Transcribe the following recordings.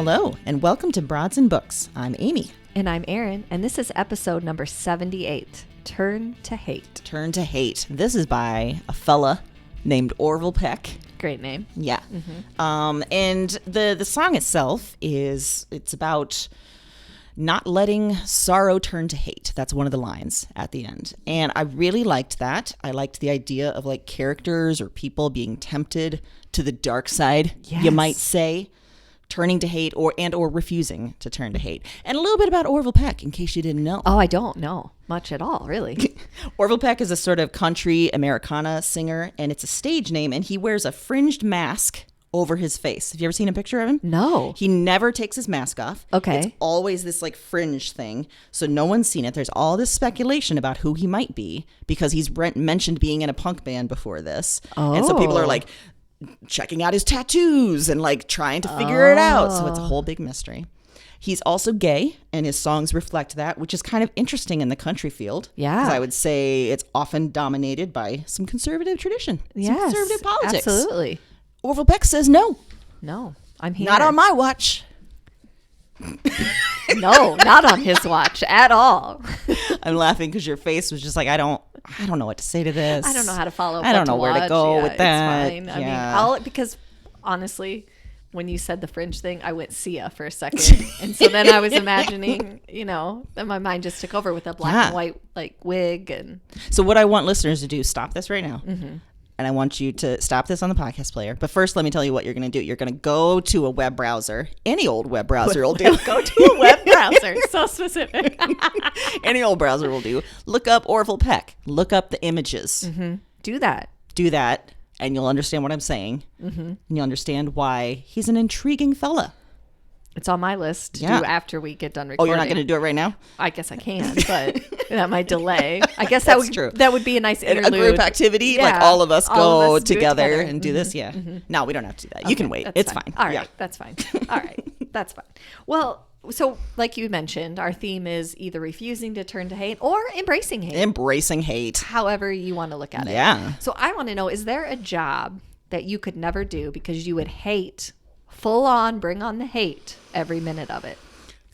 Hello, and welcome to Broads and Books. I'm Amy. And I'm Erin, and this is episode number 78, Turn to Hate. Turn to Hate. This is by a fella named Orville Peck. Great name. Yeah. And the song itself it's about not letting sorrow turn to hate. That's one of the lines at the end. And I really liked that. I liked the idea of like characters or people being tempted to the dark side, you might say, turning to hate or refusing to turn to hate. And a little bit about Orville Peck, in case you didn't know. Oh, I don't know much at all, really. Orville Peck is a sort of country Americana singer, and it's a stage name, and he wears a fringed mask over his face. Have you ever seen a picture of him? No. He never takes his mask off. Okay. It's always this like fringe thing, so no one's seen it. There's all this speculation about who he might be because he's mentioned being in a punk band before this. Oh. And so people are like checking out his tattoos and like trying to figure it out. So it's a whole big mystery. He's also gay, and his songs reflect that, which is kind of interesting in the country field. Yeah. Because I would say it's often dominated by some conservative tradition, some Yes, conservative politics. absolutely. Orville Peck says no. No, I'm here. Not on my watch. No, not on his watch at all. I'm laughing because your face was just like, I don't know what to say to this. I don't know how to follow up. I don't know where to go Yeah, with that. It's fine. Yeah. I mean, because honestly, when you said the fringe thing, I went Sia for a second. And so then I was imagining, then my mind just took over with a black and white like wig. And So what I want listeners to do, stop this right now. Mm-hmm. And I want you to stop this on the podcast player. But first, let me tell you what you're going to do. You're going to go to a web browser. Any old web browser will do. Go to a web browser. So specific. Any old browser will do. Look up Orville Peck. Look up the images. Mm-hmm. Do that. Do that, and you'll understand what I'm saying. Mm-hmm. And you'll understand why he's an intriguing fella. It's on my list to do after we get done Oh, recording. you're not going to do it right now? I guess I can, but that might delay. I guess true. That would be a nice interlude. A group activity, Yeah. like all of us go do it together and do this. Yeah. Mm-hmm. No, we don't have to do that. You can wait. It's fine. All right. Yeah. That's fine. All right. That's fine. Well, so like you mentioned, our theme is either refusing to turn to hate or embracing hate. Embracing hate. However you want to look at it. Yeah. So I want to know, is there a job that you could never do because you would hate, full on, bring on the hate every minute of it?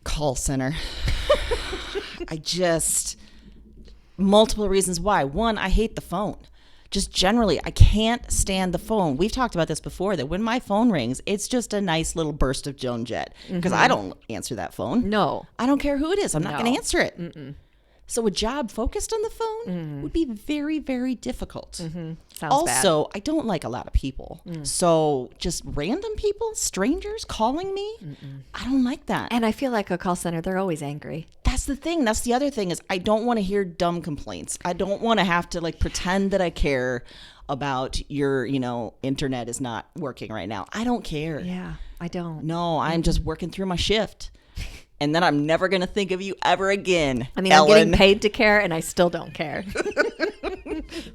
Call center. Multiple reasons why. One, I hate the phone. Just generally, I can't stand the phone. We've talked about this before, that when my phone rings, it's just a nice little burst of Joan Jett. Because I don't answer that phone. No. I don't care who it is. I'm not No. going to answer it. Mm-mm. So a job focused on the phone would be very, very difficult. Sounds Also, I don't like a lot of people. So just random people, strangers calling me, I don't like that. And I feel like a call center, they're always angry. That's the thing. That's the other thing is I don't want to hear dumb complaints. I don't want to have to like pretend that I care about your, internet is not working right now. I don't care. Yeah, I don't. No, I'm just working through my shift. And then I'm never going to think of you ever again. I mean, Ellen. I'm getting paid to care, and I still don't care.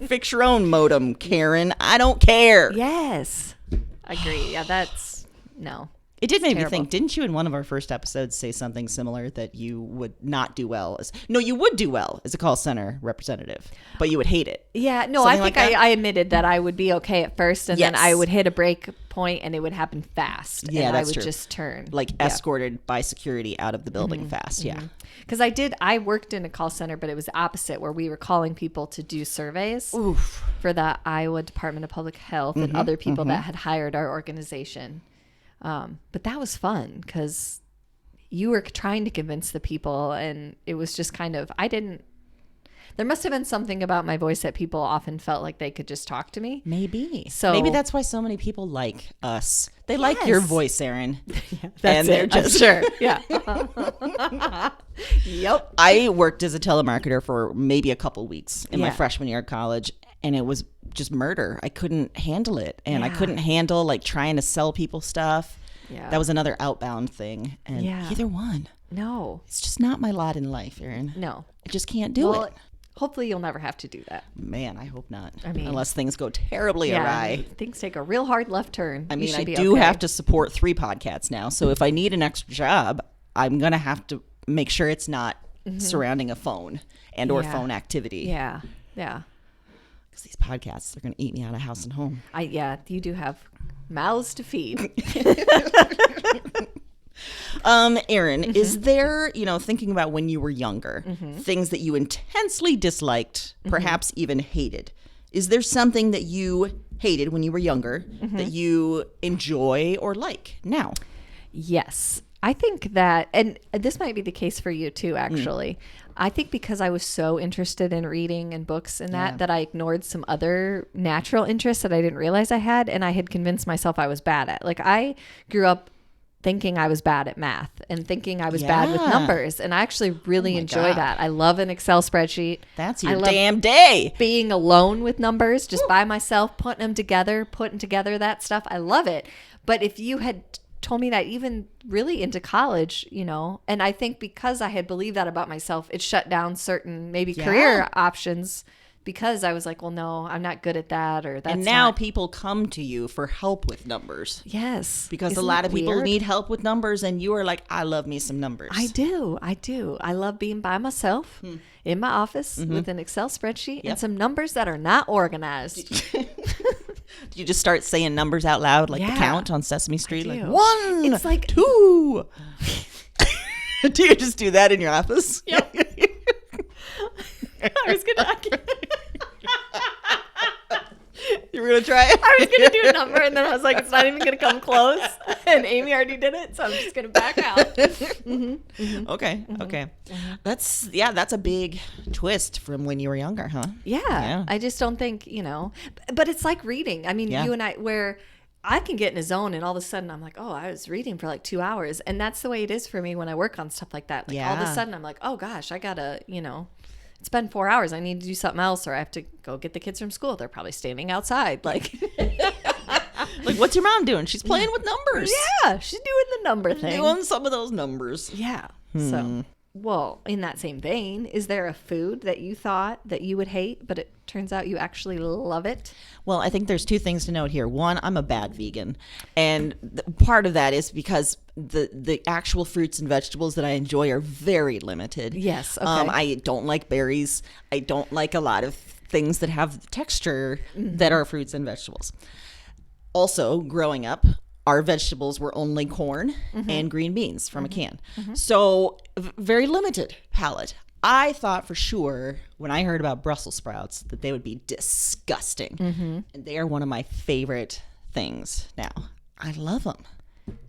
Fix your own modem, Karen. I don't care. Yes. Agree. Yeah, that's... No. It did make me terrible. think, didn't you in one of our first episodes say something similar that you would not do well as... No, you would do well as a call center representative, but you would hate it. Yeah, no, Something I think like that? I admitted that I would be okay at first, and then Yes. I would hit a break point, and it would happen fast. Yeah, and that's I would true. just turn. Like escorted by security out of the building fast, yeah. Because I worked in a call center, but it was the opposite, where we were calling people to do surveys for the Iowa Department of Public Health and other people that had hired our organization. But that was fun because you were trying to convince the people, and it was just kind of, there must have been something about my voice that people often felt like they could just talk to me. Maybe. So maybe that's why so many people like us. They like your voice, Erin. That's it. I'm sure. Yeah. Yep. I worked as a telemarketer for maybe a couple weeks in my Yeah. freshman year of college, and it was just murder. I couldn't handle it, and I Yeah. couldn't handle like trying to sell people stuff. Yeah. That was another outbound thing, and Yeah. either one. No. It's just not my lot in life, Erin. No. I just can't do it. Hopefully you'll never have to do that. Man, I hope not. I mean, unless things go terribly awry. Things take a real hard left turn. I You mean, should I be do okay. have to support 3 podcasts now. So if I need an extra job, I'm going to have to make sure it's not surrounding a phone and or phone activity. Yeah. Yeah. Because these podcasts are going to eat me out of house and home. You do have mouths to feed. Erin, is there, thinking about when you were younger, things that you intensely disliked, perhaps even hated? Is there something that you hated when you were younger that you enjoy or like now? Yes. I think that, and this might be the case for you too, actually. I think because I was so interested in reading and books and that I ignored some other natural interests that I didn't realize I had, and I had convinced myself I was bad at. Like, I grew up thinking I was bad at math and thinking I was bad with numbers, and I actually really enjoy that. I love an Excel spreadsheet. That's your damn day. Being alone with numbers, just by myself, putting together that stuff. I love it. But if you had told me that even really into college, and I think because I had believed that about myself, it shut down certain maybe career options, because I was like, well, no, I'm not good at that, or that's. And now people come to you for help with numbers. Yes. Because a lot of people need help with numbers, and you are like, I love me some numbers. I do. I love being by myself in my office with an Excel spreadsheet and some numbers that are not organized. Do you just start saying numbers out loud like the count on Sesame Street? Like 1, it's like 2. Do you just do that in your office? Yep. I was gonna. You were gonna try it? I was gonna do a number, and then I was like, it's not even gonna come close. And Amy already did it, so I'm just gonna back out. Okay. That's a big twist from when you were younger, huh? Yeah. I just don't think, but it's like reading. I mean, you and I, where I can get in a zone, and all of a sudden I'm like, oh, I was reading for like 2 hours. And that's the way it is for me when I work on stuff like that. Like all of a sudden I'm like, oh gosh, I gotta, it's been 4 hours. I need to do something else, or I have to go get the kids from school. They're probably standing outside. Like, like, what's your mom doing? She's playing with numbers. Yeah, she's doing the number thing. Doing some of those numbers. Yeah. So, well, in that same vein, is there a food that you thought that you would hate, but it turns out you actually love it? Well, I think there's two things to note here. One, I'm a bad vegan. And part of that is because the actual fruits and vegetables that I enjoy are very limited. Yes. Okay. I don't like berries. I don't like a lot of things that have texture that are fruits and vegetables. Also, growing up, our vegetables were only corn and green beans from a can. So very limited palate. I thought for sure when I heard about Brussels sprouts that they would be disgusting. And they are one of my favorite things now. I love them.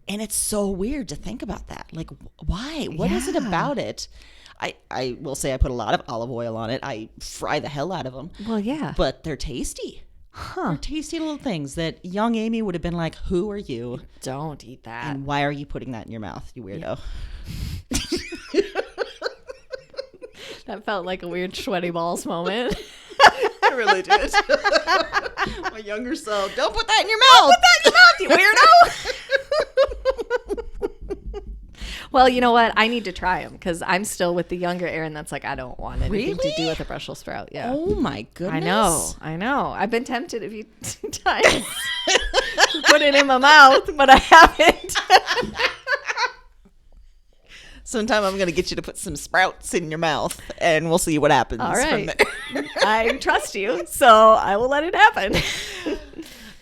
And it's so weird to think about that. Like, why? What is it about it? I will say I put a lot of olive oil on it. I fry the hell out of them. Well, yeah. But they're tasty. They're tasty little things that young Amy would have been like, who are you? Don't eat that. And why are you putting that in your mouth, you weirdo? Yeah. That felt like a weird sweaty balls moment. I really did. My younger self, don't put that in your mouth. Don't put that in your mouth, you weirdo. Well, you know what? I need to try them because I'm still with the younger Erin that's like, I don't want anything to do with a Brussels sprout. Yeah. Oh, my goodness. I know. I've been tempted a few times to put it in my mouth, but I haven't. Sometime I'm going to get you to put some sprouts in your mouth, and we'll see what happens. All right. From there. I trust you, so I will let it happen.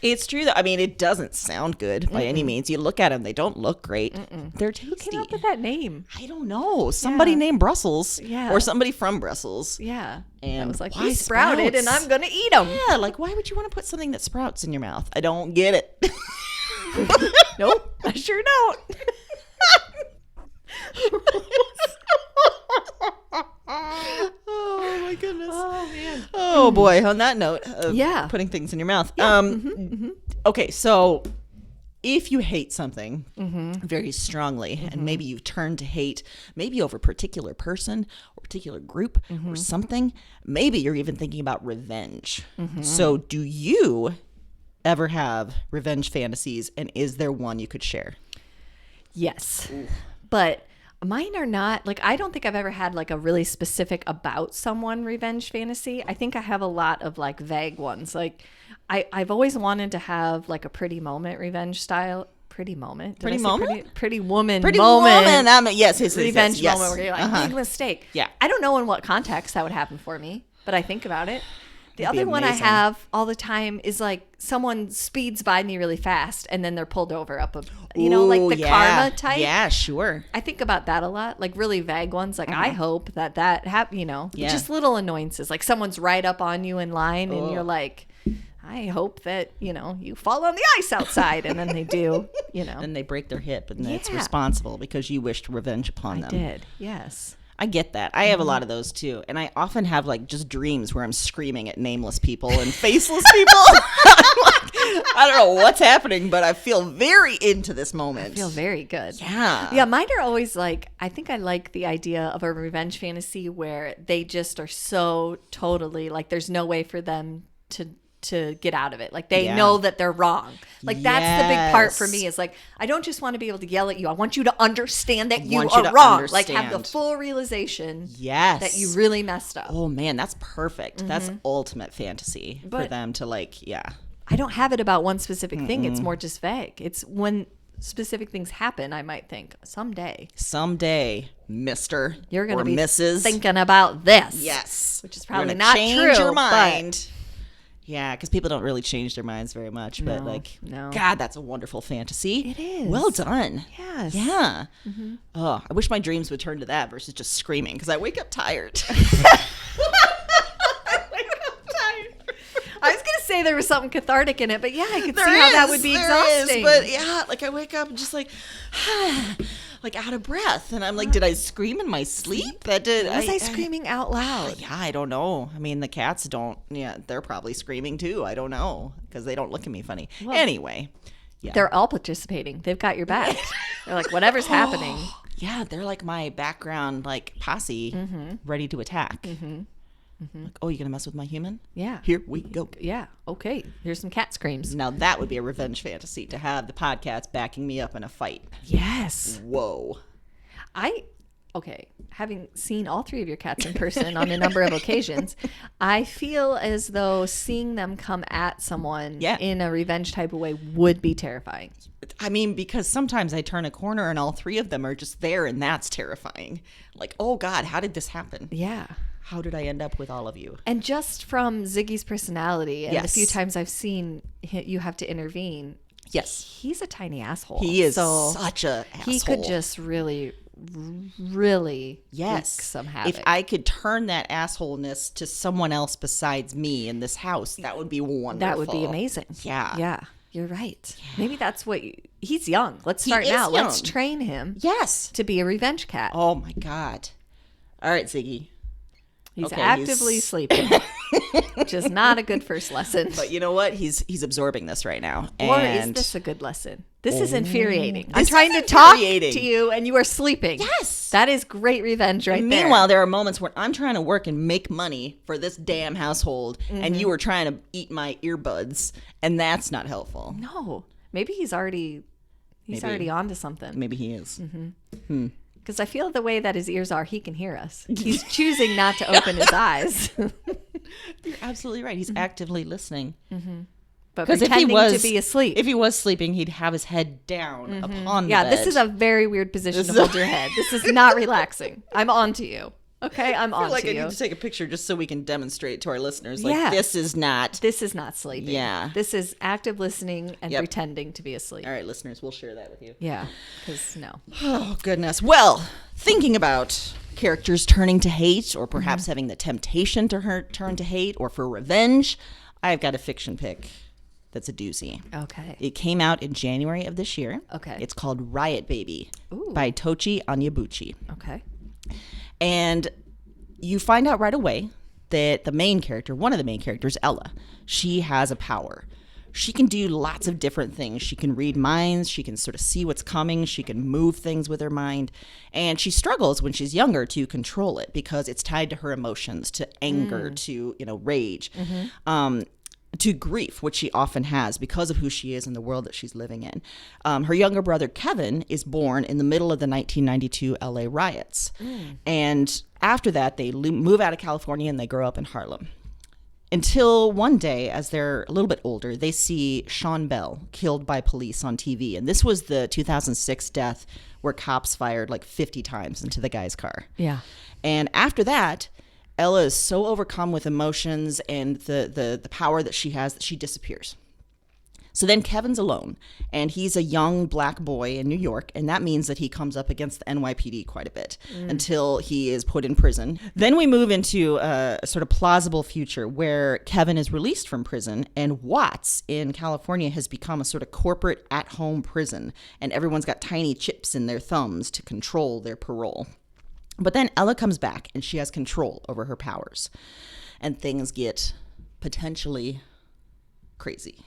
It's true, though. I mean, it doesn't sound good by any means. You look at them, they don't look great. They're tasty. Who came up with that name? I don't know. Somebody named Brussels. Yeah. Or somebody from Brussels. Yeah. And I was like, why we sprouted, and I'm going to eat them. Yeah, like, why would you want to put something that sprouts in your mouth? I don't get it. Nope, I sure don't. Oh my goodness. Oh man. Oh boy, on that note of putting things in your mouth. Okay, so if you hate something very strongly and maybe you've turned to hate maybe over a particular person or particular group or something, maybe you're even thinking about revenge. So do you ever have revenge fantasies, and is there one you could share? Yes. Ooh. But mine are not, like, I don't think I've ever had like a really specific about someone revenge fantasy. I think I have a lot of like vague ones. Like I've always wanted to have like a pretty moment revenge style. Pretty moment. Pretty moment? Pretty woman Pretty moment. woman. Yes. Revenge moment where you're like, big mistake. Yeah. I don't know in what context that would happen for me, but I think about it. The other one I have all the time is like someone speeds by me really fast and then they're pulled over up a, like the karma type. Yeah, sure. I think about that a lot, like really vague ones. Like I hope that happens, just little annoyances. Like someone's right up on you in line and you're like, I hope that, you fall on the ice outside. And then they do, And they break their hip and it's responsible because you wished revenge upon them. I did, yes. I get that. I have a lot of those too. And I often have like just dreams where I'm screaming at nameless people and faceless people. I don't know what's happening, but I feel very into this moment. I feel very good. Yeah. Yeah, mine are always like, I think I like the idea of a revenge fantasy where they just are so totally like there's no way for them to get out of it. Like they know that they're wrong. Like that's the big part for me is like, I don't just want to be able to yell at you. I want you to understand that you are wrong. Like have the full realization that you really messed up. Oh man, that's perfect. That's ultimate fantasy for them to like, I don't have it about one specific thing. It's more just vague. It's when specific things happen, I might think someday, Mr. You're going to be Mrs. thinking about this. Yes. Which is probably not true. Change your mind. Yeah, because people don't really change their minds very much. But God, that's a wonderful fantasy. It is. Well done. Yes. Yeah. Oh, I wish my dreams would turn to that versus just screaming because I wake up tired. I was going to say there was something cathartic in it, but I could see how that would be exhausting. But like I wake up and just like, like out of breath. And I'm like, did I scream in my sleep? Was I screaming out loud? Yeah, I don't know. I mean, the cats don't, they're probably screaming too. I don't know because they don't look at me funny. Well, anyway. Yeah. They're all participating. They've got your back. They're like, whatever's happening. Yeah, they're like my background, like posse ready to attack. Like, oh, you gonna mess with my human? Yeah. Here we go. Yeah. Okay. Here's some cat screams. Now that would be a revenge fantasy to have the Podcats backing me up in a fight. Yes. Whoa. Having seen all three of your cats in person on a number of occasions, I feel as though seeing them come at someone in a revenge type of way would be terrifying. I mean, because sometimes I turn a corner and all three of them are just there and that's terrifying. Like, oh God, how did this happen? Yeah. How did I end up with all of you? And just from Ziggy's personality and the few times I've seen you have to intervene. Yes. He's a tiny asshole. He is such a asshole. He could just really wreak some havoc. If I could turn that assholeness to someone else besides me in this house, that would be wonderful. That would be amazing. Yeah. Yeah. You're right. Yeah. Maybe that's what he's young. Let's start now. Young. Let's train him. Yes. To be a revenge cat. Oh my God. All right, Ziggy. He's actively sleeping, which is not a good first lesson. But you know what? He's absorbing this right now. Or is this a good lesson? This is infuriating. I'm trying to talk to you and you are sleeping. Yes. That is great revenge right there. Meanwhile, there are moments where I'm trying to work and make money for this damn household and you are trying to eat my earbuds and that's not helpful. No. Maybe he's already onto something. Maybe he is. Because I feel the way that his ears are, he can hear us. He's choosing not to open his eyes. You're absolutely right. He's actively listening. But pretending to be asleep. If he was sleeping, he'd have his head down upon the bed. Yeah, this is a very weird position to hold your head. This is not relaxing. I'm on to you. Okay, I'm on to you. I feel like I need to take a picture just so we can demonstrate to our listeners. Like, this is not sleeping. Yeah. This is active listening and pretending to be asleep. All right, listeners, we'll share that with you. Yeah, because no. Oh, goodness. Well, thinking about characters turning to hate or perhaps having the temptation to turn to hate or for revenge, I've got a fiction pick that's a doozy. Okay. It came out in January of this year. Okay. It's called Riot Baby by Tochi Onyebuchi. Okay. And you find out right away that the main character, one of the main characters, Ella, she has a power. She can do lots of different things. She can read minds. She can sort of see what's coming. She can move things with her mind. And she struggles when she's younger to control it because it's tied to her emotions, to anger, to, rage. To grief, which she often has because of who she is in the world that she's living in. Her younger brother, Kevin, is born in the middle of the 1992 LA riots. And after that, they move out of California and they grow up in Harlem. Until one day, as they're a little bit older, they see Sean Bell killed by police on TV. And this was the 2006 death where cops fired like 50 times into the guy's car. Yeah. And after that, Ella is so overcome with emotions and the power that she has that she disappears. So then Kevin's alone, and he's a young black boy in New York, and that means that he comes up against the NYPD quite a bit until he is put in prison. Then we move into a sort of plausible future where Kevin is released from prison, and Watts in California has become a sort of corporate at-home prison, and everyone's got tiny chips in their thumbs to control their parole. But then Ella comes back, and she has control over her powers, and things get potentially crazy.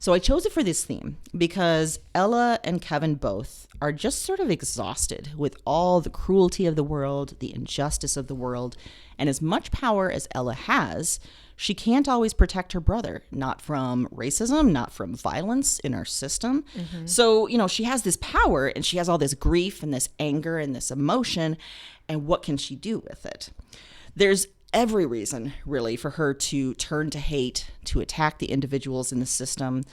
So I chose it for this theme because Ella and Kevin both are just sort of exhausted with all the cruelty of the world, the injustice of the world, and as much power as Ella has, she can't always protect her brother, not from racism, not from violence in our system. So, she has this power and she has all this grief and this anger and this emotion, and what can she do with it? There's every reason, really, for her to turn to hate, to attack the individuals in the system.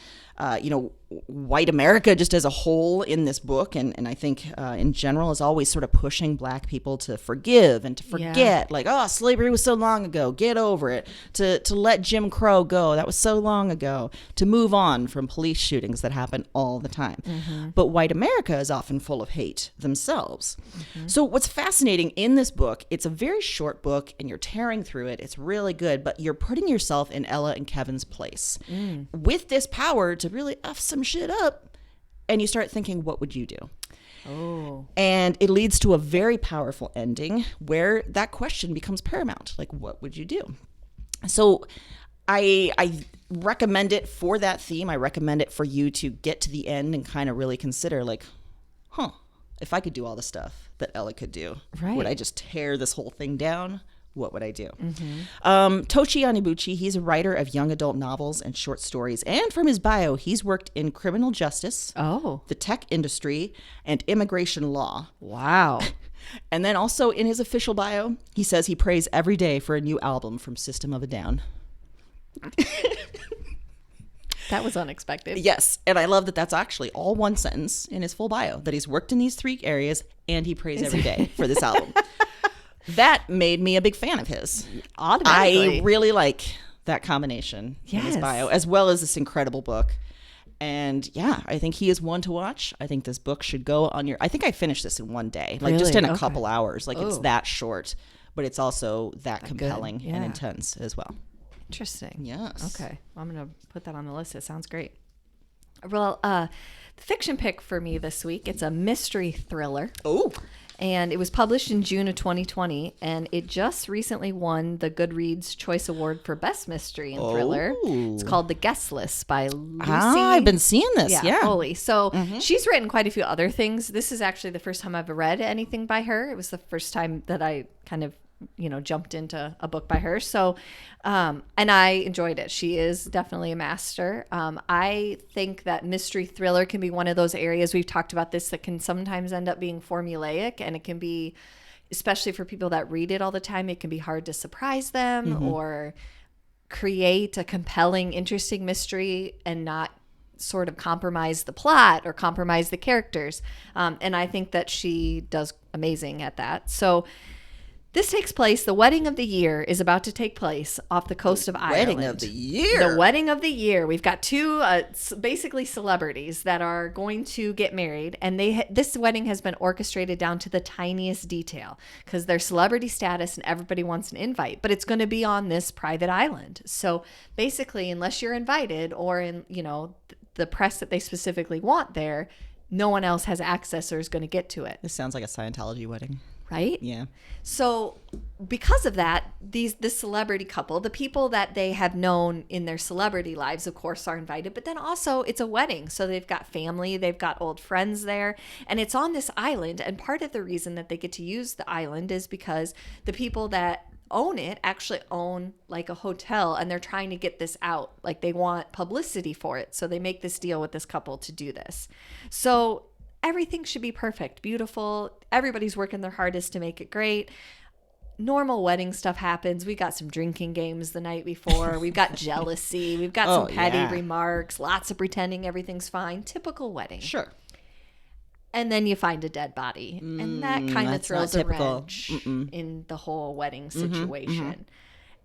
White America just as a whole in this book, and I think in general, is always sort of pushing black people to forgive and to forget. Like, oh, slavery was so long ago, get over it. To let Jim Crow go, that was so long ago. To move on from police shootings that happen all the time. But white America is often full of hate themselves. So what's fascinating in this book, it's a very short book, and you're tearing through it. It's really good, but you're putting yourself in Ella and Kevin's place with this power to really F some shit up, and you start thinking, what would you do? And it leads to a very powerful ending where that question becomes paramount. Like, what would you do? So I recommend it for that theme. I recommend it for you to get to the end and kind of really consider, like, if I could do all the stuff that Ella could do, would I just tear this whole thing down? What would I do? Tochi Onibuchi, he's a writer of young adult novels and short stories. And from his bio, he's worked in criminal justice, the tech industry, and immigration law. Wow. And then also in his official bio, he says he prays every day for a new album from System of a Down. That was unexpected. Yes. And I love that that's actually all one sentence in his full bio, that he's worked in these 3 areas and he prays every day for this album. That made me a big fan of his. Automatically. I really like that combination in his bio, as well as this incredible book. And yeah, I think he is one to watch. I think this book should go on your... I think I finished this in one day, like just in a couple hours. Like it's that short, but it's also that compelling and intense as well. Interesting. Yes. Okay. I'm going to put that on the list. It sounds great. Well, the fiction pick for me this week, it's a mystery thriller. Oh. And it was published in June of 2020, and it just recently won the Goodreads Choice Award for Best Mystery and Thriller. It's called The Guest List by Lucy. I've been seeing this. Yeah. Foley. So she's written quite a few other things. This is actually the first time I've read anything by her. It was the first time that I kind of jumped into a book by her. So, and I enjoyed it. She is definitely a master. I think that mystery thriller can be one of those areas, we've talked about this, that can sometimes end up being formulaic, and it can be, especially for people that read it all the time, it can be hard to surprise them or create a compelling, interesting mystery and not sort of compromise the plot or compromise the characters. And I think that she does amazing at that. So this takes place, the wedding of the year is about to take place off the coast of Ireland. Wedding of the year. The wedding of the year. We've got 2 basically celebrities that are going to get married, and this wedding has been orchestrated down to the tiniest detail because they're celebrity status and everybody wants an invite, but it's going to be on this private island. So basically, unless you're invited or in, the press that they specifically want there, no one else has access or is going to get to it. This sounds like a Scientology wedding. Right? Yeah. So because of that, this celebrity couple, the people that they have known in their celebrity lives, of course, are invited. But then also it's a wedding. So they've got family, they've got old friends there. And it's on this island. And part of the reason that they get to use the island is because the people that own it actually own like a hotel, and they're trying to get this out. Like they want publicity for it. So they make this deal with this couple to do this. So everything should be perfect, beautiful. Everybody's working their hardest to make it great. Normal wedding stuff happens. We got some drinking games the night before. We've got jealousy. We've got some petty remarks. Lots of pretending everything's fine. Typical wedding. Sure. and then you find a dead body. And that kind of that's throws not a typical. wrench in the whole wedding situation.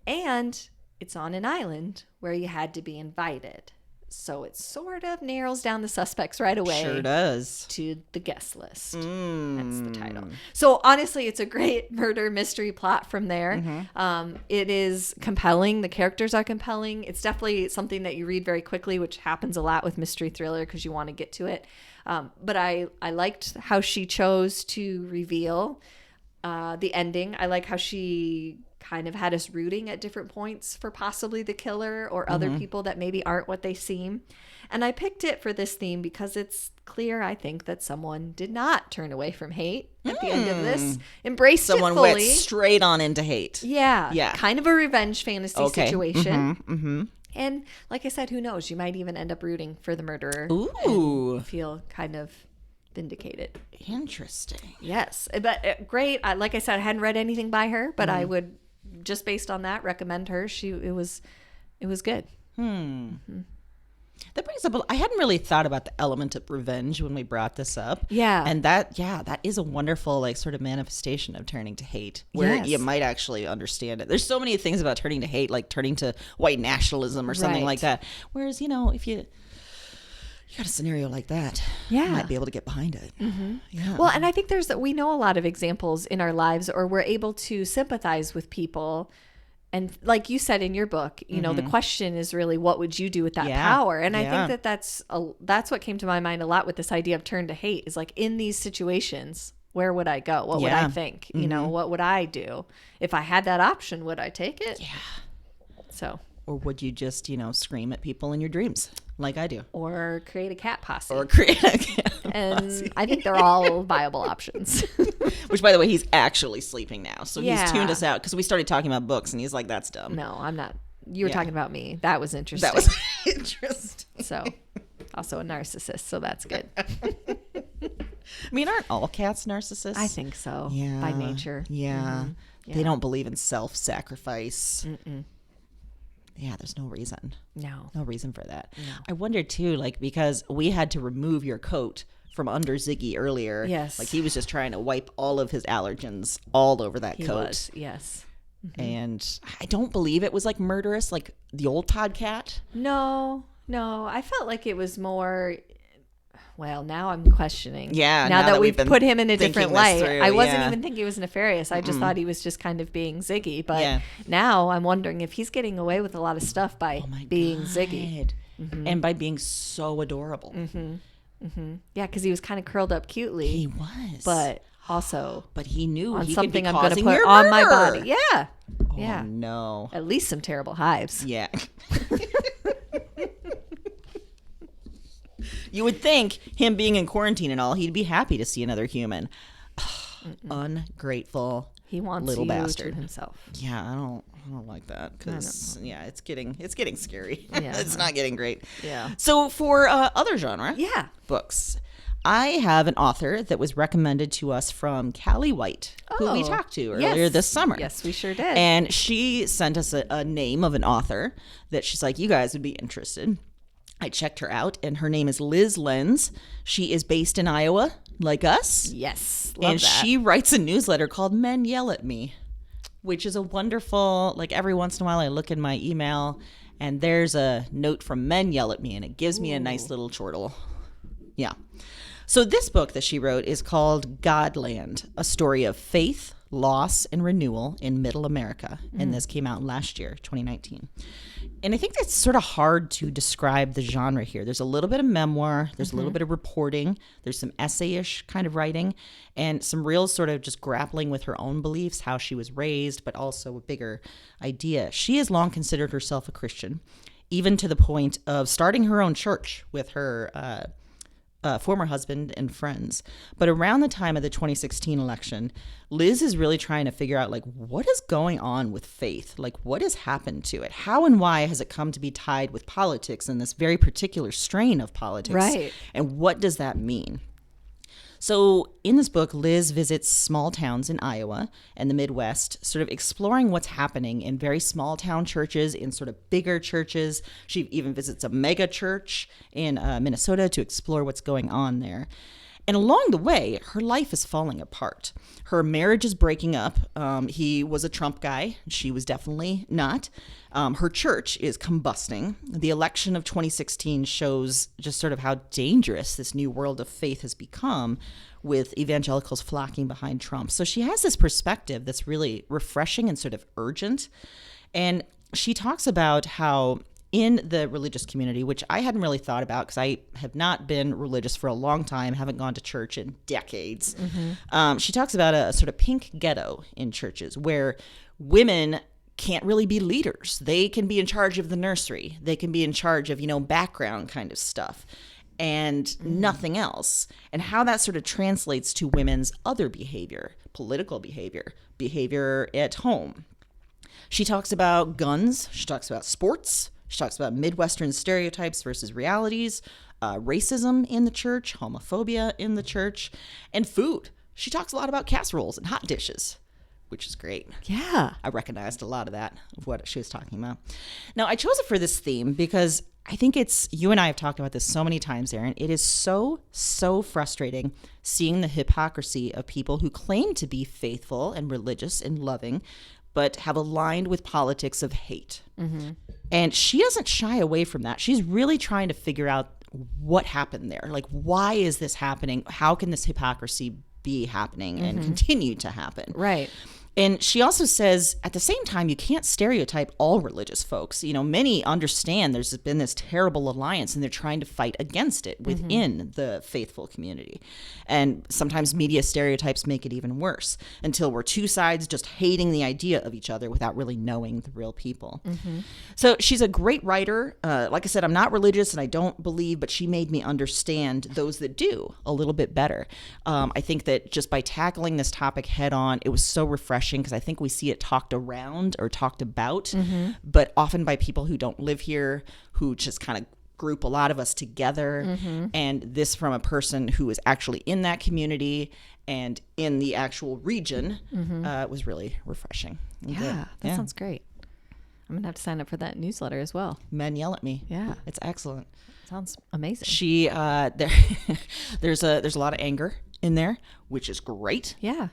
And it's on an island where you had to be invited. So it sort of narrows down the suspects right away. Sure does. To the guest list. That's the title. So honestly, it's a great murder mystery plot from there. It is compelling. The characters are compelling. It's definitely something that you read very quickly, which happens a lot with mystery thriller because you want to get to it. But I liked how she chose to reveal the ending. I like how she kind of had us rooting at different points for possibly the killer or other people that maybe aren't what they seem. And I picked it for this theme because it's clear, I think, that someone did not turn away from hate at the end of this. Embraced Someone it fully. went straight on into hate. Yeah. Kind of a revenge fantasy situation. Mm-hmm. And like I said, who knows? You might even end up rooting for the murderer. Ooh. And feel kind of vindicated. Interesting. Yes. But great. Like I said, I hadn't read anything by her, but I would, just based on that, recommend her. It was good. That brings up, I hadn't really thought about the element of revenge when we brought this up. Yeah. And that is a wonderful, like, sort of manifestation of turning to hate, where you might actually understand it. There's so many things about turning to hate, like turning to white nationalism or something like that. Whereas, if you got a scenario like that, you might be able to get behind it. Yeah. Well, and I think we know a lot of examples in our lives, or we're able to sympathize with people. And like you said in your book, the question is really, what would you do with that power? And I think that's what came to my mind a lot with this idea of turn to hate, is like, in these situations, where would I go? What would I think? What would I do? If I had that option, would I take it? Yeah. So. Or would you just, scream at people in your dreams like I do? Or create a cat posse. And I think they're all viable options. Which, by the way, he's actually sleeping now. So he's tuned us out because we started talking about books and he's like, that's dumb. No, I'm not. You were talking about me. That was interesting. That was interesting. So, also a narcissist. So that's good. I mean, aren't all cats narcissists? I think so. Yeah. By nature. Yeah. They don't believe in self-sacrifice. Yeah, there's no reason. No reason for that. No. I wonder too, like, because we had to remove your coat from under Ziggy earlier. Yes. Like, he was just trying to wipe all of his allergens all over that coat. He was, yes. And I don't believe it was like murderous, like the old Podcat. No. I felt like it was more. Well, now I'm questioning. Yeah. Now that we've put him in a different light. Through, I wasn't even thinking he was nefarious. I just thought he was just kind of being Ziggy. But now I'm wondering if he's getting away with a lot of stuff by being Ziggy. And by being so adorable. Yeah, because he was kind of curled up cutely. He was. But also. But he knew on he something could be I'm going to causing put on my body. Yeah. Oh, no. At least some terrible hives. Yeah. You would think, him being in quarantine and all, he'd be happy to see another human. Ungrateful. He wants little you bastard to himself. Yeah, I don't like that, because it's getting scary. Yeah. It's not getting great. Yeah. So for other genre books, I have an author that was recommended to us from Callie White, who we talked to earlier this summer. Yes, we sure did. And she sent us a name of an author that she's like, you guys would be interested. I checked her out, and her name is Liz Lenz. She is based in Iowa, like us. Yes, love and that. She writes a newsletter called Men Yell at Me, which is a wonderful, like, every once in a while I look in my email, and there's a note from Men Yell at Me, and it gives me a nice little chortle. Yeah. So this book that she wrote is called Godland, a story of faith, loss, and renewal in Middle America. And this came out last year, 2019. And I think that's sort of hard to describe the genre here. There's a little bit of memoir. There's a little bit of reporting. There's some essay-ish kind of writing, and some real sort of just grappling with her own beliefs, how she was raised, but also a bigger idea. She has long considered herself a Christian, even to the point of starting her own church with her former husband and friends. But around the time of the 2016 election, Liz is really trying to figure out, like, what is going on with faith? Like, what has happened to it? How and why has it come to be tied with politics and this very particular strain of politics? Right. And what does that mean? So in this book, Liz visits small towns in Iowa and the Midwest, sort of exploring what's happening in very small town churches, in sort of bigger churches. She even visits a mega church in Minnesota to explore what's going on there. And along the way, her life is falling apart. Her marriage is breaking up. He was a Trump guy. She was definitely not. Her church is combusting. The election of 2016 shows just sort of how dangerous this new world of faith has become, with evangelicals flocking behind Trump. So she has this perspective that's really refreshing and sort of urgent. And she talks about how in the religious community, which I hadn't really thought about because I have not been religious for a long time, haven't gone to church in decades. She talks about a sort of pink ghetto in churches where women can't really be leaders. They can be in charge of the nursery. They can be in charge of, background kind of stuff and nothing else. And how that sort of translates to women's other behavior, political behavior at home. She talks about guns. She talks about sports. She talks about Midwestern stereotypes versus realities, racism in the church, homophobia in the church, and food. She talks a lot about casseroles and hot dishes, which is great. Yeah. I recognized a lot of that, of what she was talking about. Now, I chose it for this theme because I think you and I have talked about this so many times, Erin. It is so, so frustrating seeing the hypocrisy of people who claim to be faithful and religious and loving, but have aligned with politics of hate. And she doesn't shy away from that. She's really trying to figure out what happened there. Like, why is this happening? How can this hypocrisy be happening and continue to happen? Right. And she also says, at the same time, you can't stereotype all religious folks. Many understand there's been this terrible alliance and they're trying to fight against it within the faithful community. And sometimes media stereotypes make it even worse until we're two sides just hating the idea of each other without really knowing the real people. So she's a great writer. Like I said, I'm not religious and I don't believe, but she made me understand those that do a little bit better. I think that just by tackling this topic head on, it was so refreshing, because I think we see it talked around or talked about, but often by people who don't live here, who just kind of group a lot of us together. And this from a person who is actually in that community and in the actual region was really refreshing. Yeah, that sounds great. I'm going to have to sign up for that newsletter as well. Men yell at me. Yeah. It's excellent. Sounds amazing. She, there's a lot of anger in there, which is great. Yeah.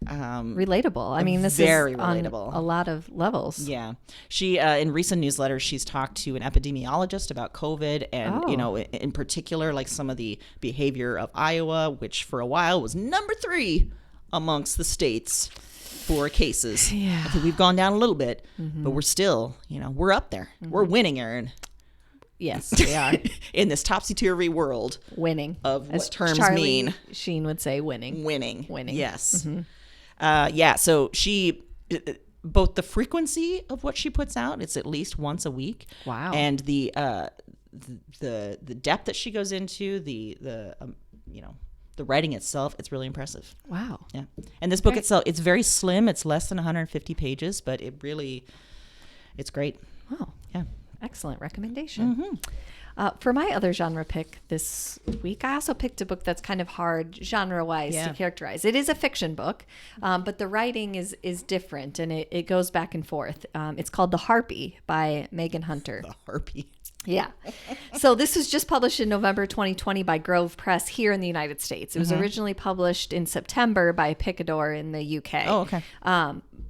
Relatable. I mean, this very is relatable on a lot of levels. Yeah. She, in recent newsletters, she's talked to an epidemiologist about COVID and, in particular, like some of the behavior of Iowa, which for a while was number 3 amongst the states for cases. Yeah. I think we've gone down a little bit, but we're still, we're up there. We're winning, Erin. Yes, we are. In this topsy-turvy world. Winning. Of what terms Charlie mean. Sheen would say winning. Winning. Yes. So she, both the frequency of what she puts out, it's at least once a week. Wow. And the depth that she goes into, the writing itself, it's really impressive. Wow. Yeah. And this book itself, it's very slim. It's less than 150 pages, but it's great. Wow. Yeah. Excellent recommendation. For my other genre pick this week, I also picked a book that's kind of hard genre-wise to characterize. It is a fiction book, but the writing is different, and it goes back and forth. It's called The Harpy by Megan Hunter. The Harpy. Yeah. So this was just published in November 2020 by Grove Press here in the United States. It was originally published in September by Picador in the UK. Oh, okay.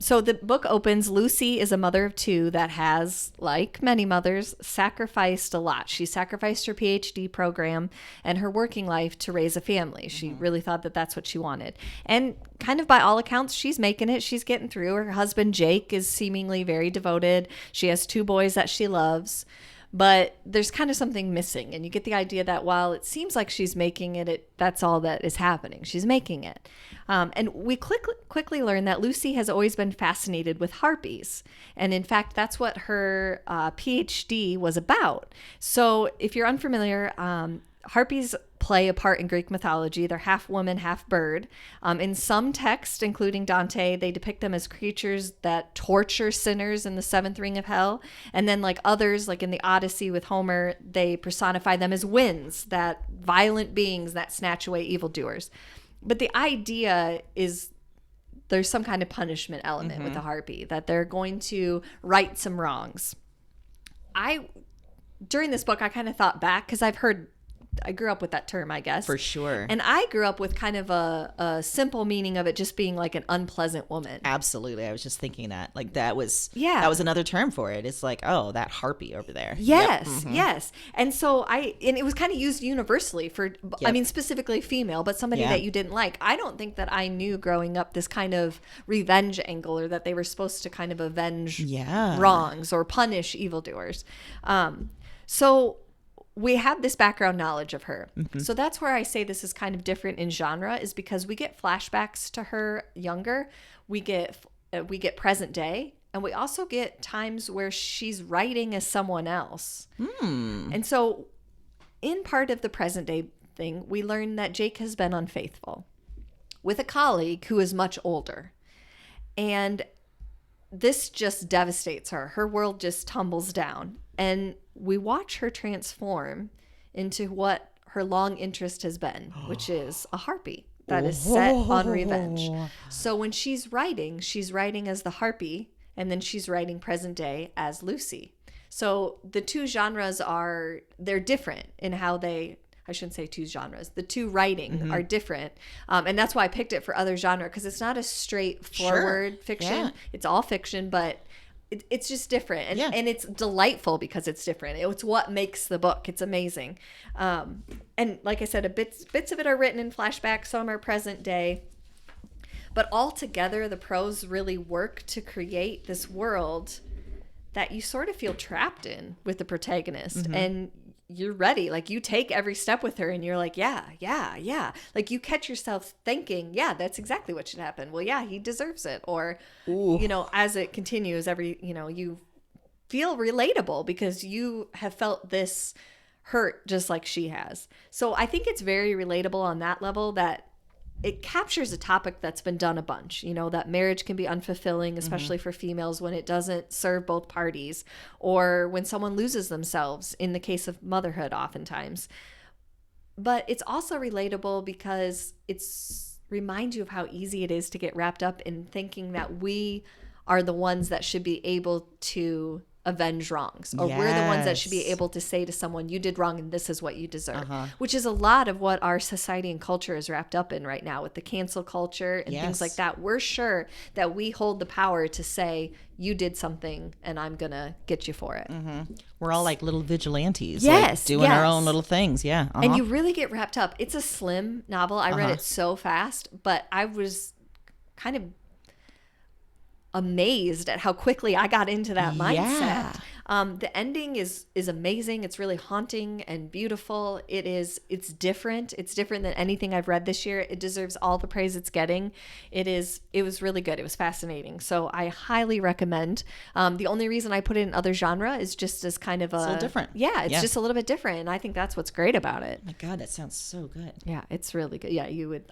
So the book opens, Lucy is a mother of 2 that has, like many mothers, sacrificed a lot. She sacrificed her PhD program and her working life to raise a family. She really thought that that's what she wanted. And kind of by all accounts, she's making it. She's getting through. Her husband, Jake, is seemingly very devoted. She has 2 boys that she loves. But there's kind of something missing. And you get the idea that while it seems like she's making it, that's all that is happening. She's making it. And we quickly learn that Lucy has always been fascinated with harpies. And in fact, that's what her PhD was about. So if you're unfamiliar, harpies play a part in Greek mythology. They're half woman, half bird. In some texts, including Dante, they depict them as creatures that torture sinners in the 7th ring of hell. And then like others, like in the Odyssey with Homer, they personify them as winds, that violent beings that snatch away evildoers. But the idea is there's some kind of punishment element with the harpy, that they're going to right some wrongs. During this book, I kind of thought back, because I've heard I grew up with that term, I guess. For sure. And I grew up with kind of a simple meaning of it just being like an unpleasant woman. Absolutely. I was just thinking that. Like that was Yeah. another term for it. It's like, oh, that harpy over there. Yes, yes. And so and it was kind of used universally for, I mean, specifically female, but somebody that you didn't like. I don't think that I knew growing up this kind of revenge angle, or that they were supposed to kind of avenge wrongs or punish evildoers. So we have this background knowledge of her. So that's where I say this is kind of different in genre, is because we get flashbacks to her younger. We get present day. And we also get times where she's writing as someone else. And so in part of the present day thing, we learn that Jake has been unfaithful with a colleague who is much older. And this just devastates her. Her world just tumbles down. And we watch her transform into what her long interest has been, which is a harpy that is set on revenge. So when she's writing as the harpy, and then she's writing present day as Lucy. So the two genres they're different in how I shouldn't say two genres. The two writing are different. And that's why I picked it for other genre, because it's not a straightforward fiction. Yeah. It's all fiction, but it's just different. And it's delightful because it's different. It's what makes the book. It's amazing. And like I said, bits of it are written in flashback. Some are present day. But altogether, the prose really work to create this world that you sort of feel trapped in with the protagonist. And you're ready. Like, you take every step with her and you're like, yeah. Like, you catch yourself thinking, yeah, that's exactly what should happen. Well, yeah, he deserves it. Or, as it continues, you feel relatable because you have felt this hurt just like she has. So I think it's very relatable on that level, that it captures a topic that's been done a bunch, that marriage can be unfulfilling, especially for females, when it doesn't serve both parties, or when someone loses themselves, in the case of motherhood oftentimes. But it's also relatable because it reminds you of how easy it is to get wrapped up in thinking that we are the ones that should be able to avenge wrongs, or we're the ones that should be able to say to someone, you did wrong and this is what you deserve, which is a lot of what our society and culture is wrapped up in right now with the cancel culture and things like that. We're sure that we hold the power to say, you did something and I'm gonna get you for it. We're all like little vigilantes, doing our own little things. And you really get wrapped up. It's a slim novel. I read it so fast, but I was kind of amazed at how quickly I got into that mindset. The ending is amazing. It's really haunting and beautiful. It's different. It's different than anything I've read this year. It deserves all the praise it's getting. It was really good. It was fascinating. So I highly recommend. The only reason I put it in other genre is just as kind of a little different. Yeah, it's just a little bit different. And I think that's what's great about it. My God, that sounds so good. Yeah, it's really good. Yeah,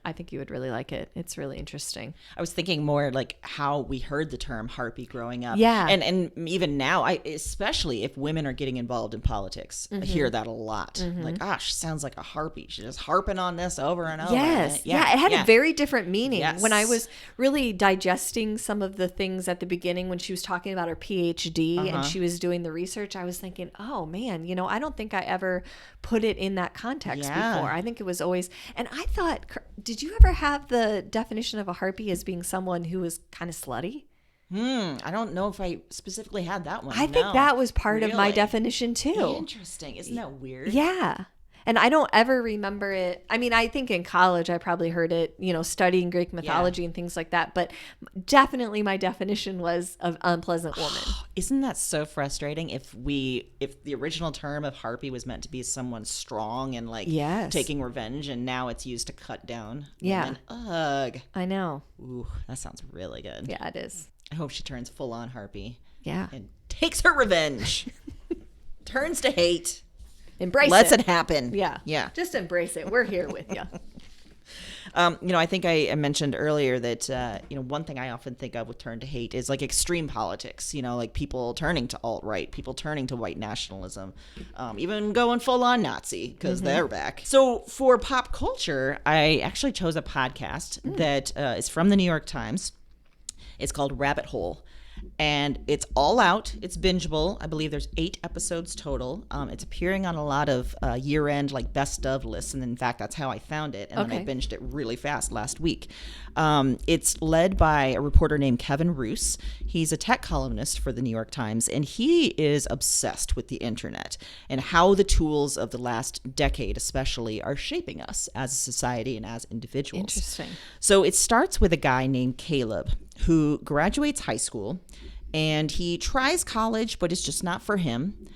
I think you would really like it. It's really interesting. I was thinking more like how we heard the term harpy growing up. Yeah. And even now, especially if women are getting involved in politics, I hear that a lot. Like, gosh, sounds like a harpy. She's just harping on this over and over. Yes. Yeah, it had a very different meaning. When I was really digesting some of the things at the beginning, when she was talking about her PhD and she was doing the research, I was thinking, oh man, I don't think I ever put it in that context before. I think it was always, and I thought, did you ever have the definition of a harpy as being someone who was kind of slutty? I don't know if I specifically had that one. I think that was part of my definition too. Interesting. Isn't that weird? Yeah. And I don't ever remember it. I mean, I think in college I probably heard it, studying Greek mythology and things like that. But definitely my definition was of unpleasant woman. Isn't that so frustrating? If the original term of harpy was meant to be someone strong and like taking revenge, and now it's used to cut down women. Ugh. I know. Ooh, that sounds really good. Yeah, it is. I hope she turns full on harpy. Yeah. And takes her revenge. Turns to hate. Embrace Lets it happen. Yeah. Yeah. Just embrace it. We're here with you. I think I mentioned earlier that, one thing I often think of with turn to hate is like extreme politics, like people turning to alt-right, people turning to white nationalism, even going full on Nazi because they're back. So for pop culture, I actually chose a podcast that is from the New York Times. It's called Rabbit Hole. And it's all out. It's bingeable. I believe there's 8 episodes total. It's appearing on a lot of year-end like best of lists, and in fact, that's how I found it. And then I binged it really fast last week. It's led by a reporter named Kevin Roose. He's a tech columnist for the New York Times, and he is obsessed with the internet and how the tools of the last decade, especially, are shaping us as a society and as individuals. Interesting. So it starts with a guy named Caleb who graduates high school, and he tries college, but it's just not for him.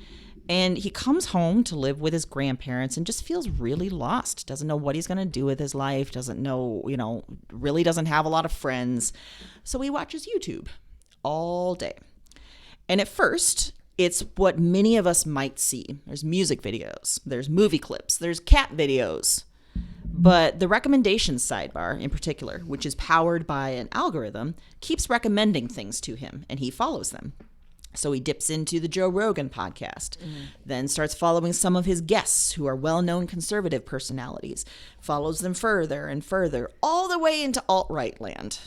And he comes home to live with his grandparents and just feels really lost. Doesn't know what he's going to do with his life. Doesn't know, really doesn't have a lot of friends. So he watches YouTube all day. And at first, it's what many of us might see. There's music videos. There's movie clips. There's cat videos. But the recommendations sidebar in particular, which is powered by an algorithm, keeps recommending things to him, and he follows them. So he dips into the Joe Rogan podcast, then starts following some of his guests who are well-known conservative personalities, follows them further and further, all the way into alt-right land.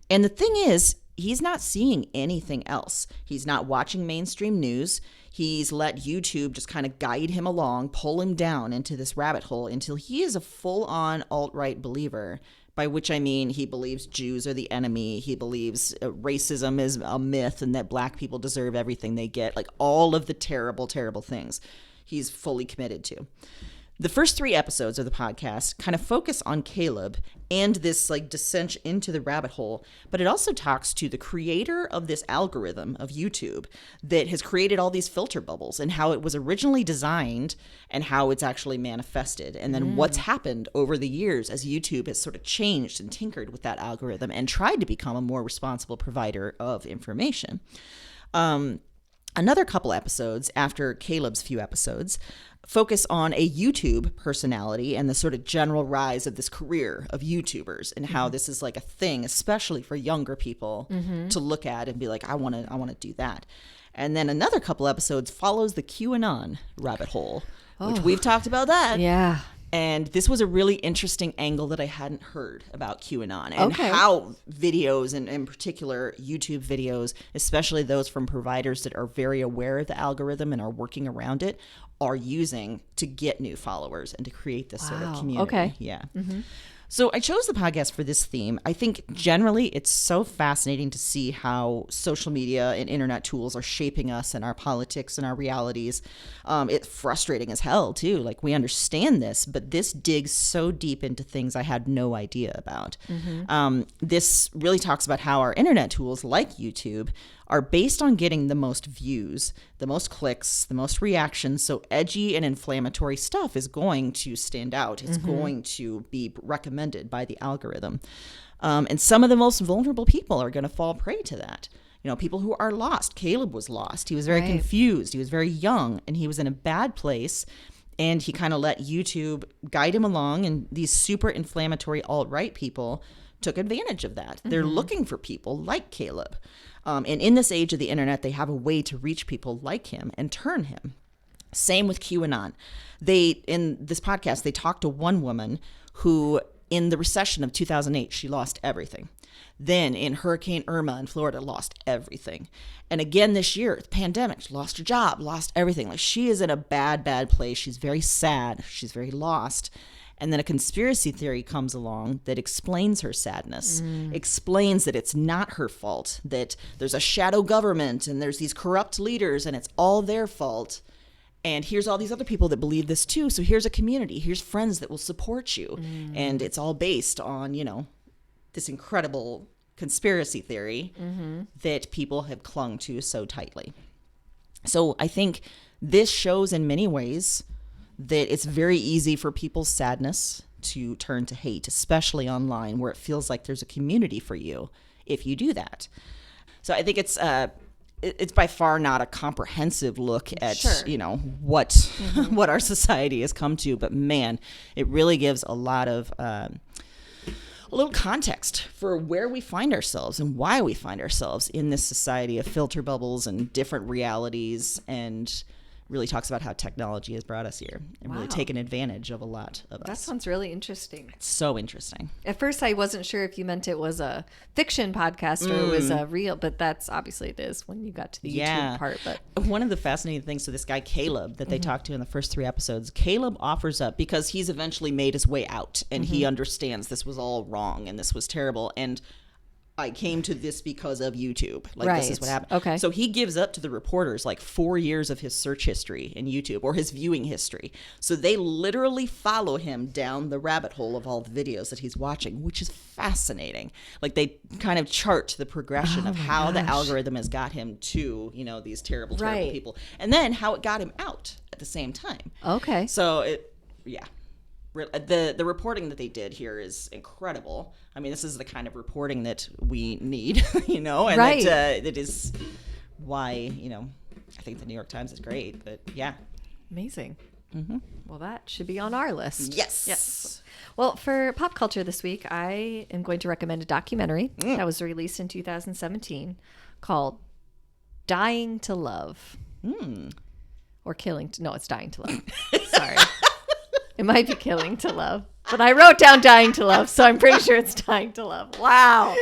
And the thing is, he's not seeing anything else. He's not watching mainstream news. He's let YouTube just kind of guide him along, pull him down into this rabbit hole until he is a full-on alt-right believer, by which I mean he believes Jews are the enemy. He believes racism is a myth and that black people deserve everything they get. Like all of the terrible, terrible things he's fully committed to. The first 3 episodes of the podcast kind of focus on Caleb and this like descent into the rabbit hole, but it also talks to the creator of this algorithm of YouTube that has created all these filter bubbles and how it was originally designed and how it's actually manifested. And then what's happened over the years as YouTube has sort of changed and tinkered with that algorithm and tried to become a more responsible provider of information. Another couple episodes after Caleb's few episodes focus on a YouTube personality and the sort of general rise of this career of YouTubers and how this is like a thing, especially for younger people to look at and be like, I want to do that. And then another couple episodes follows the QAnon rabbit hole, which we've talked about that. Yeah. And this was a really interesting angle that I hadn't heard about QAnon and how videos, and in particular YouTube videos, especially those from providers that are very aware of the algorithm and are working around it, are using to get new followers and to create this sort of community. Okay. Yeah. So I chose the podcast for this theme. I think generally it's so fascinating to see how social media and internet tools are shaping us and our politics and our realities. It's frustrating as hell too. Like we understand this, but this digs so deep into things I had no idea about. This really talks about how our internet tools like YouTube are based on getting the most views, the most clicks, the most reactions. So edgy and inflammatory stuff is going to stand out. It's going to be recommended by the algorithm. And some of the most vulnerable people are going to fall prey to that. People who are lost. Caleb was lost. He was very confused. He was very young, and he was in a bad place. And he kind of let YouTube guide him along, and these super inflammatory alt-right people took advantage of that. They're looking for people like Caleb. And in this age of the internet, they have a way to reach people like him and turn him. Same with QAnon. In this podcast, they talked to one woman who, in the recession of 2008, she lost everything. Then in Hurricane Irma in Florida, lost everything. And again this year, the pandemic, she lost her job, lost everything. Like she is in a bad, bad place. She's very sad. She's very lost. And then a conspiracy theory comes along that explains her sadness, explains that it's not her fault, that there's a shadow government and there's these corrupt leaders and it's all their fault. And here's all these other people that believe this too. So here's a community. Here's friends that will support you. And it's all based on, this incredible conspiracy theory that people have clung to so tightly. So I think this shows in many ways that it's very easy for people's sadness to turn to hate, especially online, where it feels like there's a community for you if you do that. So I think it's by far not a comprehensive look at what what our society has come to, but man, it really gives a lot of a little context for where we find ourselves and why we find ourselves in this society of filter bubbles and different realities and really talks about how technology has brought us here and really taken advantage of a lot of us. That sounds really interesting. It's so interesting. At first, I wasn't sure if you meant it was a fiction podcast or it was a real, but that's obviously it is when you got to the YouTube part. But one of the fascinating things, so this guy Caleb that they talked to in the first 3 episodes, Caleb offers up, because he's eventually made his way out and he understands this was all wrong and this was terrible, and I came to this because of YouTube. Like, this is what happened. Okay. So he gives up to the reporters like 4 years of his search history in YouTube, or his viewing history. So they literally follow him down the rabbit hole of all the videos that he's watching, which is fascinating. Like, they kind of chart the progression of how the algorithm has got him to, you know, these terrible people. And then how it got him out at the same time. Okay. So the reporting that they did here is incredible. I mean, this is the kind of reporting that we need, you know, and that is why, you know, I think the New York Times is great, but yeah. Amazing. Mm-hmm. Well, that should be on our list. Yes. Well, for pop culture this week, I am going to recommend a documentary that was released in 2017 called Dying to Love. Or Killing to... No, it's Dying to Love. Sorry. It might be Killing to Love, but I wrote down Dying to Love, so I'm pretty sure it's Dying to Love. Wow.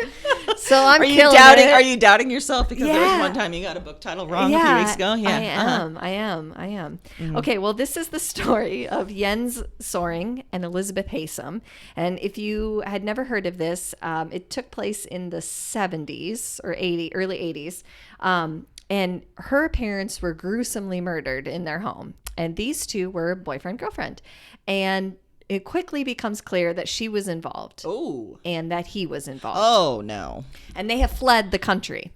So Are you doubting yourself because there was one time you got a book title wrong a few weeks ago? Yeah, I am. Mm-hmm. Okay, well, this is the story of Jens Soring and Elizabeth Haysom. And if you had never heard of this, it took place in the 70s or early 80s. And her parents were gruesomely murdered in their home. And these two were boyfriend-girlfriend. And it quickly becomes clear that she was involved. Oh. And that he was involved. Oh, no. And they have fled the country.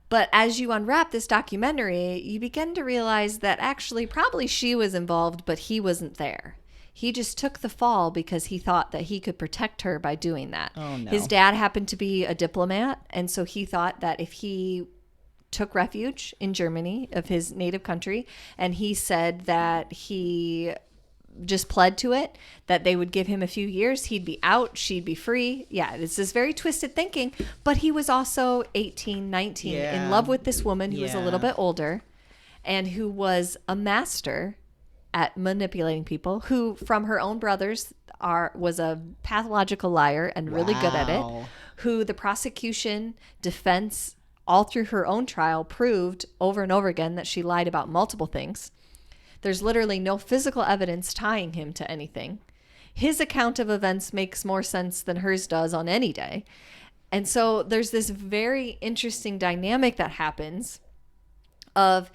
But as you unwrap this documentary, you begin to realize that actually probably she was involved, but he wasn't there. He just took the fall because he thought that he could protect her by doing that. Oh, no. His dad happened to be a diplomat, and so he thought that if he took refuge in Germany, of his native country, and he said that he just pled to it, that they would give him a few years, he'd be out, she'd be free. Yeah, this is very twisted thinking, but he was also 18, 19, in love with this woman who was a little bit older and who was a master at manipulating people, who from her own brothers was a pathological liar and really good at it, who the prosecution, defense, all through her own trial proved over and over again that she lied about multiple things. There's literally no physical evidence tying him to anything. His account of events makes more sense than hers does on any day. And so there's this very interesting dynamic that happens of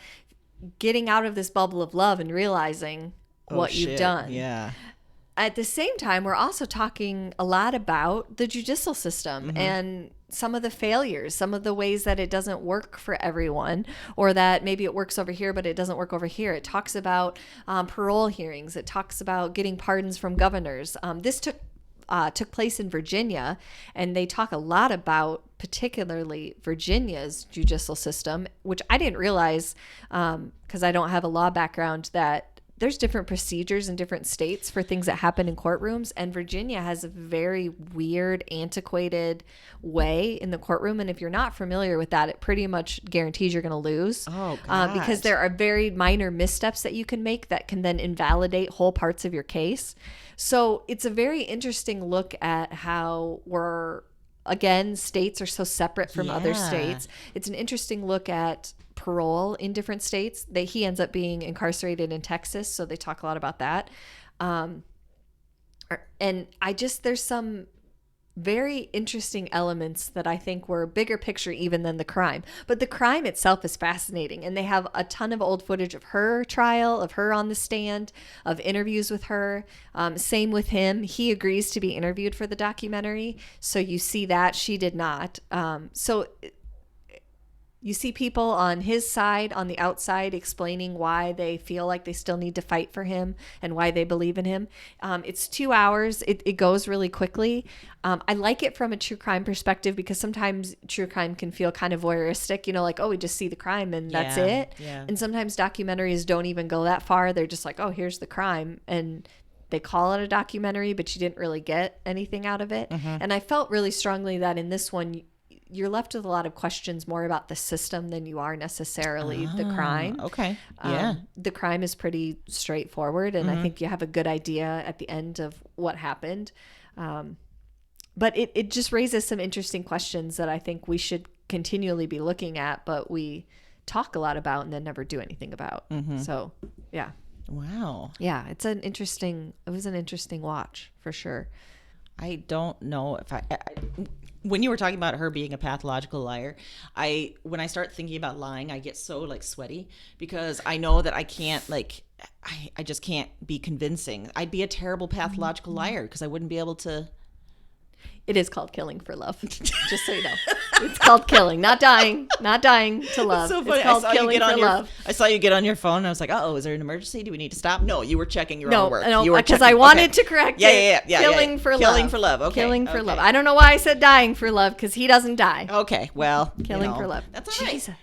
getting out of this bubble of love and realizing what you've done. Yeah. At the same time, we're also talking a lot about the judicial system and some of the failures, some of the ways that it doesn't work for everyone, or that maybe it works over here, but it doesn't work over here. It talks about parole hearings. It talks about getting pardons from governors. This took place in Virginia, and they talk a lot about particularly Virginia's judicial system, which I didn't realize because I don't have a law background, that there's different procedures in different states for things that happen in courtrooms, and Virginia has a very weird, antiquated way in the courtroom. And if you're not familiar with that, it pretty much guarantees you're going to lose. Oh, God. Because there are very minor missteps that you can make that can then invalidate whole parts of your case. So it's a very interesting look at how again, states are so separate from other states. It's an interesting look at parole in different states. He ends up being incarcerated in Texas, so they talk a lot about that. And there's some very interesting elements that I think were bigger picture even than the crime. But the crime itself is fascinating, and they have a ton of old footage of her trial, of her on the stand, of interviews with her. Same with him. He agrees to be interviewed for the documentary, so you see that. She did not. So you see people on his side, on the outside, explaining why they feel like they still need to fight for him and why they believe in him. It's 2 hours. It goes really quickly. I like it from a true crime perspective because sometimes true crime can feel kind of voyeuristic, like, oh, we just see the crime and that's it. Yeah. And sometimes documentaries don't even go that far. They're just like, oh, here's the crime. And they call it a documentary, but you didn't really get anything out of it. And I felt really strongly that in this one, you're left with a lot of questions more about the system than you are necessarily the crime. Okay. Yeah. The crime is pretty straightforward, and I think you have a good idea at the end of what happened. But it just raises some interesting questions that I think we should continually be looking at, but we talk a lot about and then never do anything about. So, yeah. Wow. Yeah, it was an interesting watch for sure. I don't know if I when you were talking about her being a pathological liar, when I start thinking about lying, I get so like sweaty because I know that I can't like I just can't be convincing. I'd be a terrible pathological liar because I wouldn't be able to. It is called killing for love. Just so you know. It's called killing, not dying to love. So funny. It's called killing for love. I saw you get on your phone and I was like, is there an emergency? Do we need to stop? No, you were checking your own work. No, because I wanted to correct it. Yeah. Killing for love. Killing for love. Okay. Killing for love. I don't know why I said dying for love because he doesn't die. Okay, well. Killing for love. That's all right. Jesus.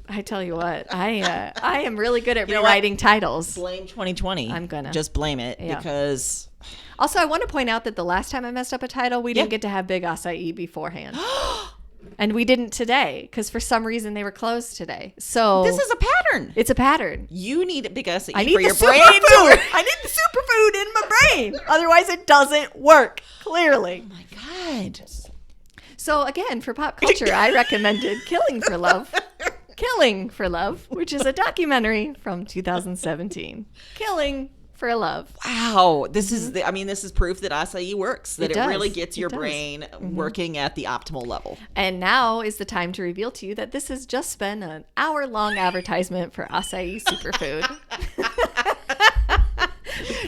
I tell you what, I am really good at rewriting titles. Blame 2020. I'm gonna. Just blame it because... Also, I want to point out that the last time I messed up a title, we didn't get to have Big Acai beforehand. And we didn't today because for some reason they were closed today. So this is a pattern. It's a pattern. You need Big Acai for your brain. I need the superfood in my brain. Otherwise, it doesn't work. Clearly. Oh my God. So again, for pop culture, I recommended Killing for Love. Killing for Love, which is a documentary from 2017. Killing for love. Wow. This is this is proof that acai works, that it really gets your brain working at the optimal level. And now is the time to reveal to you that this has just been an hour-long advertisement for acai superfood.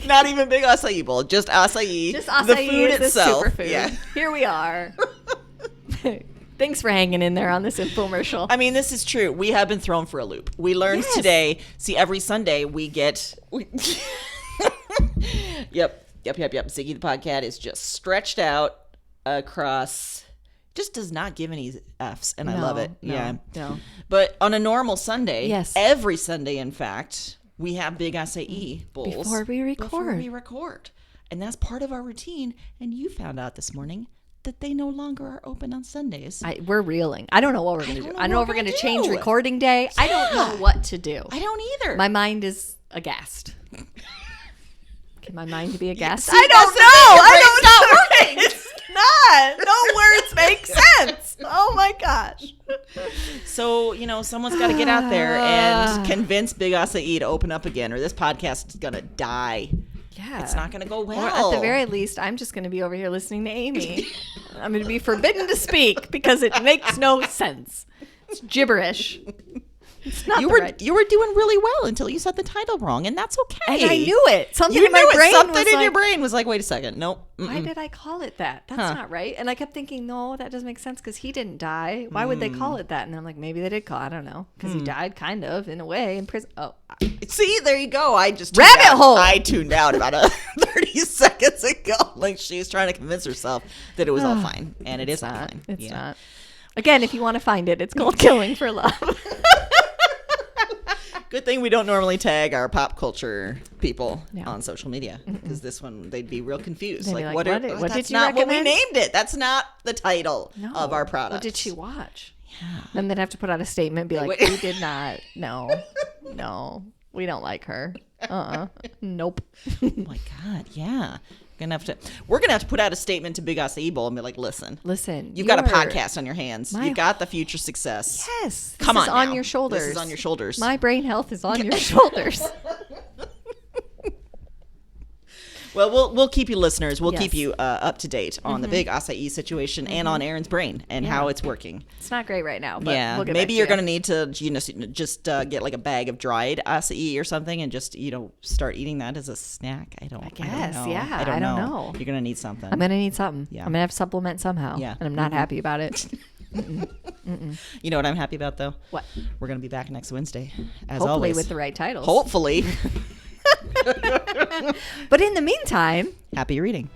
Not even Big Acai Bowl, just acai. Just acai, the food is itself. The superfood. Yeah. Here we are. Thanks for hanging in there on this infomercial. I mean, this is true. We have been thrown for a loop. We learned today. See, every Sunday we get... Yep. Ziggy the Podcat is just stretched out across... Just does not give any Fs, and I love it. No. But on a normal Sunday, yes, every Sunday, in fact, we have Big Acai Bowls. Before we record. And that's part of our routine. And you found out this morning that they no longer are open on Sundays. We're reeling. I don't know what we're going to do. I don't know if we're going to change recording day. Yeah. I don't know what to do. I don't either. My mind is aghast. Can my mind be aghast? See, I don't know. It's not. No words make sense. Oh my gosh. So, someone's got to get out there and convince Big Acai to open up again, or this podcast is going to die. Yeah. It's not going to go well. Or at the very least, I'm just going to be over here listening to Amy. I'm going to be forbidden to speak because it makes no sense. It's gibberish. It's not you were doing really well until you said the title wrong, and that's okay. And I knew it. Something in your brain was like, wait a second. Nope. Why did I call it that? That's not right. And I kept thinking, no, that doesn't make sense because he didn't die. Why would they call it that? And I'm like, maybe they did call it. I don't know. Because he died kind of in a way in prison. Oh. See, there you go. I just hole. I tuned out about 30 seconds ago. Like she was trying to convince herself that it was all fine. And it is all fine. It's not. Again, if you want to find it, it's called Killing for Love. Good thing we don't normally tag our pop culture people on social media because this one they'd be real confused. They'd like, what did you that's not recommend? what we named it. That's not the title of our product. What did she watch? Yeah. Then they'd have to put out a statement, be like, we did not. No, we don't like her. Nope. Oh my God, yeah. We're gonna have to put out a statement to Big Acai Bowl and be like, listen, you've got a podcast on your hands. You've got the future success. Yes, come on, on your shoulders. This is on your shoulders. My brain health is on your shoulders. Well, we'll keep you listeners. We'll keep you up to date on the Big Acai situation and on Aaron's brain and how it's working. It's not great right now, but we'll get maybe you're going to need to just get like a bag of dried acai or something and just start eating that as a snack. I don't know. Yeah. I don't know. You're going to need something. I'm going to need something. Yeah. I'm going to have to supplement somehow. Yeah. And I'm not happy about it. You know what I'm happy about though? What? We're going to be back next Wednesday, as Hopefully always. with the right titles. Hopefully. But in the meantime, happy reading.